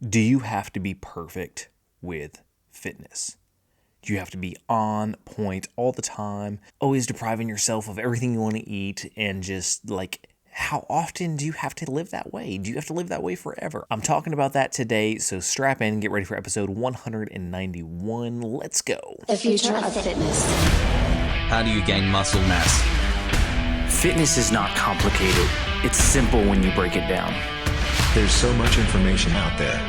Do you have to be perfect with fitness? Do you have to be on point all the time, always depriving yourself of everything you want to eat, and just how often do you have to live that way? Do you have to live that way forever? I'm talking about that today, so strap in, get ready for episode 191. Let's go. The future of fitness. How do you gain muscle mass? Fitness is not complicated. It's simple when you break it down. There's so much information out there.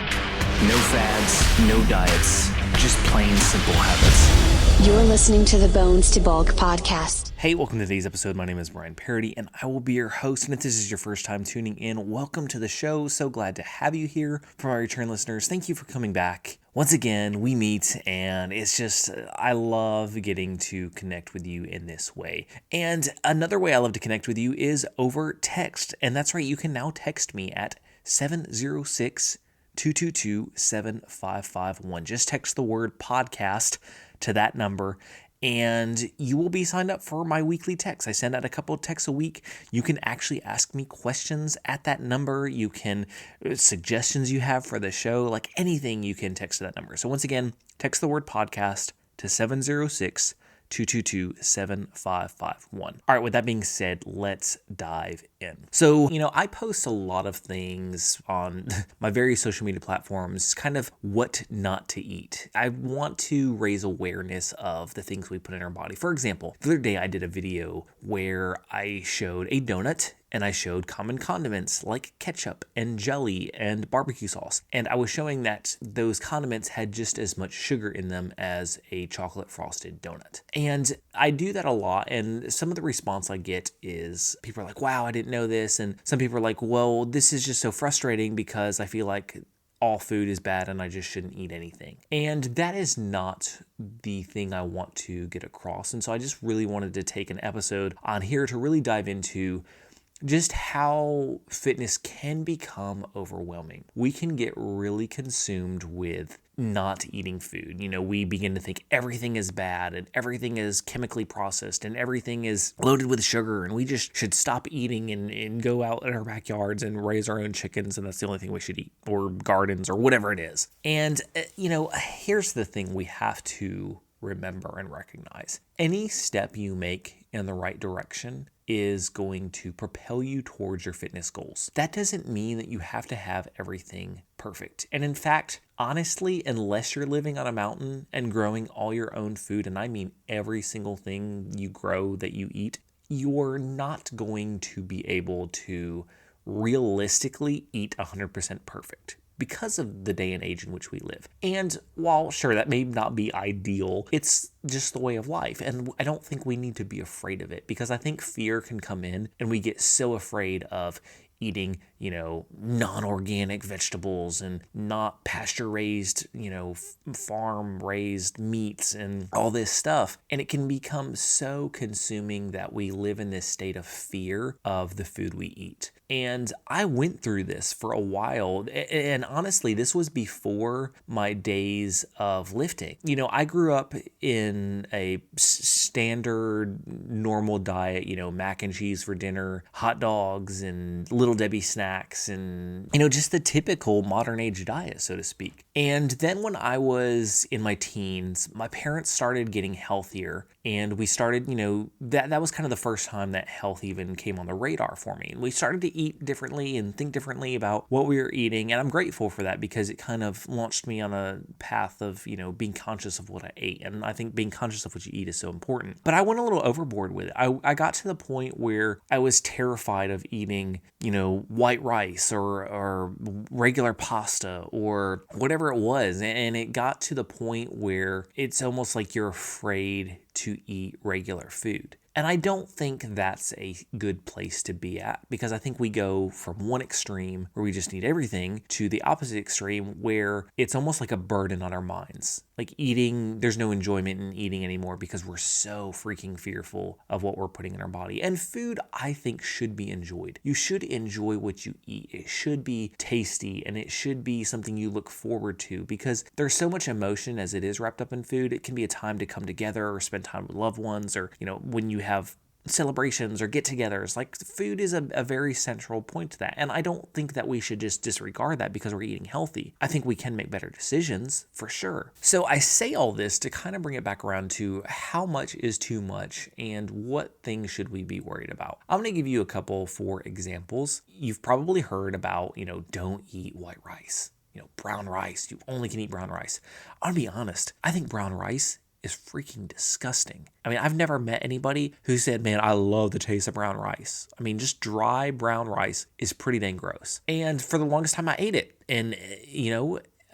No fads, no diets, just plain simple habits. You're listening to the Bones to Bulk podcast. Hey, welcome to today's episode. My name is Brian Parody, and I will be your host. And if this is your first time tuning in, welcome to the show. So glad to have you here. For our return listeners, thank you for coming back. Once again, we meet, and it's just, I love getting to connect with you in this way. And another way I love to connect with you is over text. And that's right, you can now text me at 706-222-7551. Just text the word podcast to that number, and you will be signed up for my weekly text. I send out a couple of texts a week. You can actually ask me questions at that number. You can, suggestions you have for the show, like anything, you can text to that number. So once again, text the word podcast to 706-222-7551. All right, with that being said, let's dive in. So, I post a lot of things on my various social media platforms, kind of what not to eat. I want to raise awareness of the things we put in our body. For example, the other day I did a video where I showed a donut and I showed common condiments like ketchup and jelly and barbecue sauce. And I was showing that those condiments had just as much sugar in them as a chocolate frosted donut. And I do that a lot. And some of the response I get is people are like, wow, I didn't know this. And some people are like, well, this is just so frustrating because I feel like all food is bad and I just shouldn't eat anything. And that is not the thing I want to get across. And so I just really wanted to take an episode on here to really dive into just how fitness can become overwhelming. We can get really consumed with not eating food. We begin to think everything is bad and everything is chemically processed and everything is loaded with sugar and we just should stop eating and go out in our backyards and raise our own chickens and that's the only thing we should eat, or gardens or whatever it is. And, here's the thing we have to remember and recognize. Any step you make in the right direction is going to propel you towards your fitness goals. That doesn't mean that you have to have everything perfect. And in fact, honestly, unless you're living on a mountain and growing all your own food, and I mean every single thing you grow that you eat, you're not going to be able to realistically eat 100% perfect, because of the day and age in which we live. And while sure, that may not be ideal, it's just the way of life. And I don't think we need to be afraid of it, because I think fear can come in and we get so afraid of eating, non-organic vegetables and not pasture-raised, farm-raised meats and all this stuff. And it can become so consuming that we live in this state of fear of the food we eat. And I went through this for a while. And honestly, this was before my days of lifting. I grew up in a standard, normal diet, mac and cheese for dinner, hot dogs and Little Debbie snacks and, just the typical modern age diet, so to speak. And then when I was in my teens, my parents started getting healthier and we started, that was kind of the first time that health even came on the radar for me. We started to eat differently and think differently about what we were eating. And I'm grateful for that because it kind of launched me on a path of, being conscious of what I ate. And I think being conscious of what you eat is so important. But I went a little overboard with it. I got to the point where I was terrified of eating, white rice or regular pasta or whatever it was. And it got to the point where it's almost like you're afraid to eat regular food. And I don't think that's a good place to be at, because I think we go from one extreme where we just need everything to the opposite extreme where it's almost like a burden on our minds. Like eating, there's no enjoyment in eating anymore because we're so freaking fearful of what we're putting in our body. And food, I think, should be enjoyed. You should enjoy what you eat. It should be tasty and it should be something you look forward to, because there's so much emotion as it is wrapped up in food. It can be a time to come together or spend time with loved ones, or, when you have celebrations or get-togethers. Like, food is a very central point to that. And I don't think that we should just disregard that because we're eating healthy. I think we can make better decisions for sure. So I say all this to kind of bring it back around to how much is too much and what things should we be worried about. I'm going to give you a couple for examples. You've probably heard about, don't eat white rice. Brown rice. You only can eat brown rice. I'll be honest. I think brown rice is freaking disgusting. I mean, I've never met anybody who said, man, I love the taste of brown rice. I mean, just dry brown rice is pretty dang gross. And for the longest time I ate it. And,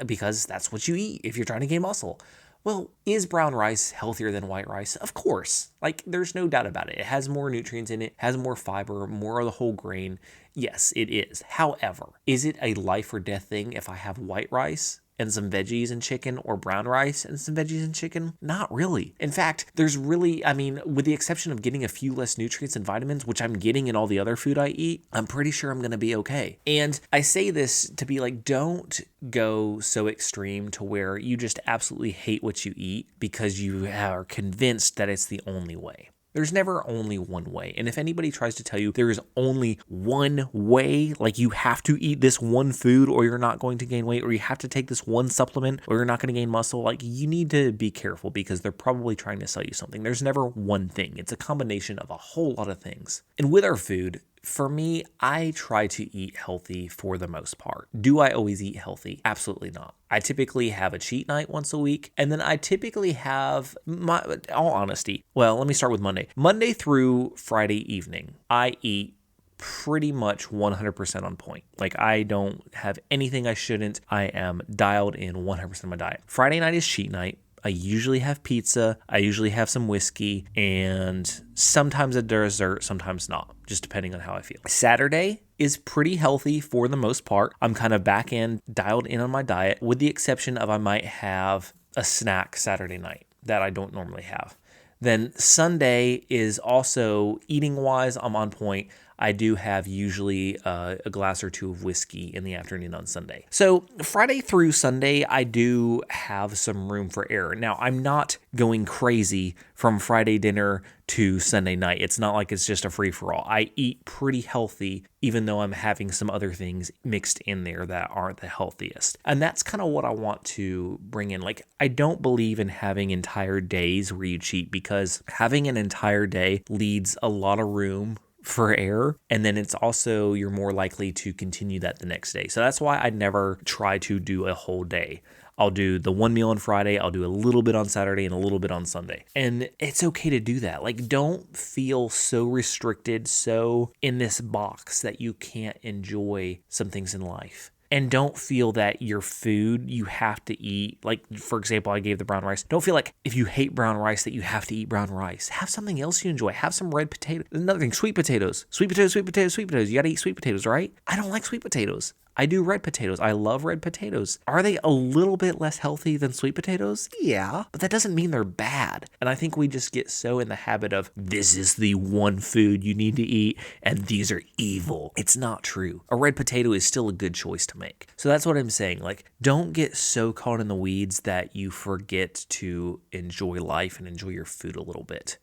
because that's what you eat if you're trying to gain muscle. Well, is brown rice healthier than white rice? Of course. Like, there's no doubt about it. It has more nutrients in it, has more fiber, more of the whole grain. Yes, it is. However, is it a life or death thing if I have white rice and some veggies and chicken, or brown rice and some veggies and chicken? Not really. In fact, there's really, with the exception of getting a few less nutrients and vitamins, which I'm getting in all the other food I eat, I'm pretty sure I'm going to be okay. And I say this to be like, don't go so extreme to where you just absolutely hate what you eat because you are convinced that it's the only way. There's never only one way. And if anybody tries to tell you there is only one way, like you have to eat this one food or you're not going to gain weight, or you have to take this one supplement or you're not going to gain muscle, like you need to be careful because they're probably trying to sell you something. There's never one thing. It's a combination of a whole lot of things. And with our food, for me, I try to eat healthy for the most part. Do I always eat healthy? Absolutely not. I typically have a cheat night once a week, and then I typically have, all honesty, well, let me start with Monday. Monday through Friday evening, I eat pretty much 100% on point. Like, I don't have anything I shouldn't. I am dialed in 100% of my diet. Friday night is cheat night. I usually have pizza, I usually have some whiskey, and sometimes a dessert, sometimes not, just depending on how I feel. Saturday is pretty healthy for the most part. I'm kind of back in, dialed in on my diet, with the exception of I might have a snack Saturday night that I don't normally have. Then Sunday is also, eating-wise, I'm on point. I do have usually a glass or two of whiskey in the afternoon on Sunday. So Friday through Sunday, I do have some room for error. Now, I'm not going crazy from Friday dinner to Sunday night. It's not like it's just a free-for-all. I eat pretty healthy, even though I'm having some other things mixed in there that aren't the healthiest. And that's kind of what I want to bring in. Like, I don't believe in having entire days where you cheat, because having an entire day leaves a lot of room for error, and then it's also, you're more likely to continue that the next day. So that's why I never try to do a whole day. I'll do the one meal on Friday, I'll do a little bit on Saturday, and a little bit on Sunday. And it's okay to do that. Like, don't feel so restricted, so in this box that you can't enjoy some things in life. And don't feel that your food you have to eat, like, for example, I gave the brown rice. Don't feel like if you hate brown rice that you have to eat brown rice. Have something else you enjoy. Have some red potato. Another thing, sweet potatoes. Sweet potatoes, sweet potatoes, sweet potatoes. You got to eat sweet potatoes, right? I don't like sweet potatoes. I do red potatoes. I love red potatoes. Are they a little bit less healthy than sweet potatoes? Yeah, but that doesn't mean they're bad. And I think we just get so in the habit of, this is the one food you need to eat, and these are evil. It's not true. A red potato is still a good choice to make. So that's what I'm saying. Like, don't get so caught in the weeds that you forget to enjoy life and enjoy your food a little bit.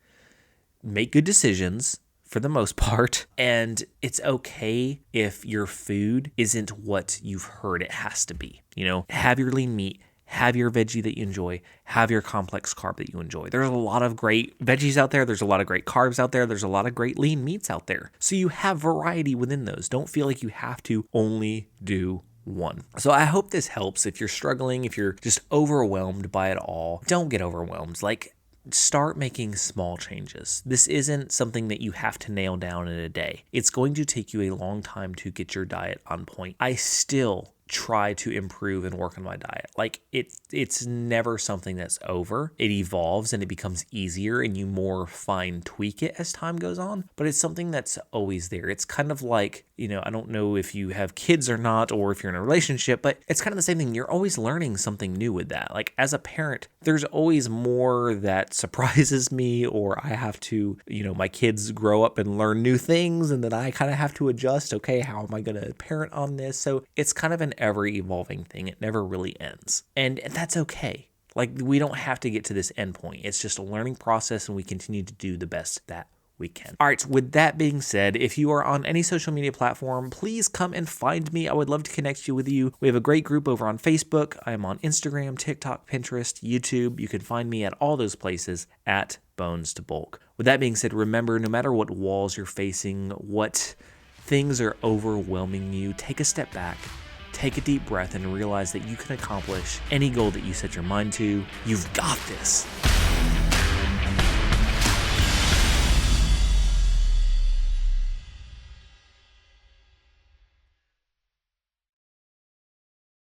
Make good decisions for the most part, and it's okay if your food isn't what you've heard it has to be. Have your lean meat, have your veggie that you enjoy, have your complex carb that you enjoy. There's a lot of great veggies out there, there's a lot of great carbs out there, there's a lot of great lean meats out there. So you have variety within those. Don't feel like you have to only do one. So I hope this helps. If you're struggling, if you're just overwhelmed by it all, don't get overwhelmed. Like, start making small changes. This isn't something that you have to nail down in a day. It's going to take you a long time to get your diet on point. I still try to improve and work on my diet. Like, it's never something that's over. It evolves and it becomes easier, and you more fine tweak it as time goes on, but it's something that's always there. It's kind of like, I don't know if you have kids or not, or if you're in a relationship, but it's kind of the same thing. You're always learning something new with that. Like, as a parent, there's always more that surprises me, or I have to, my kids grow up and learn new things, and then I kind of have to adjust. Okay, how am I going to parent on this? So it's kind of an ever-evolving thing. It never really ends. And that's okay. Like, we don't have to get to this end point. It's just a learning process, and we continue to do the best that we can. All right, with that being said, if you are on any social media platform, please come and find me. I would love to connect you with you. We have a great group over on Facebook. I am on Instagram, TikTok, Pinterest, YouTube. You can find me at all those places at Bones to Bulk. With that being said, remember, no matter what walls you're facing, what things are overwhelming you, take a step back, take a deep breath, and realize that you can accomplish any goal that you set your mind to. You've got this.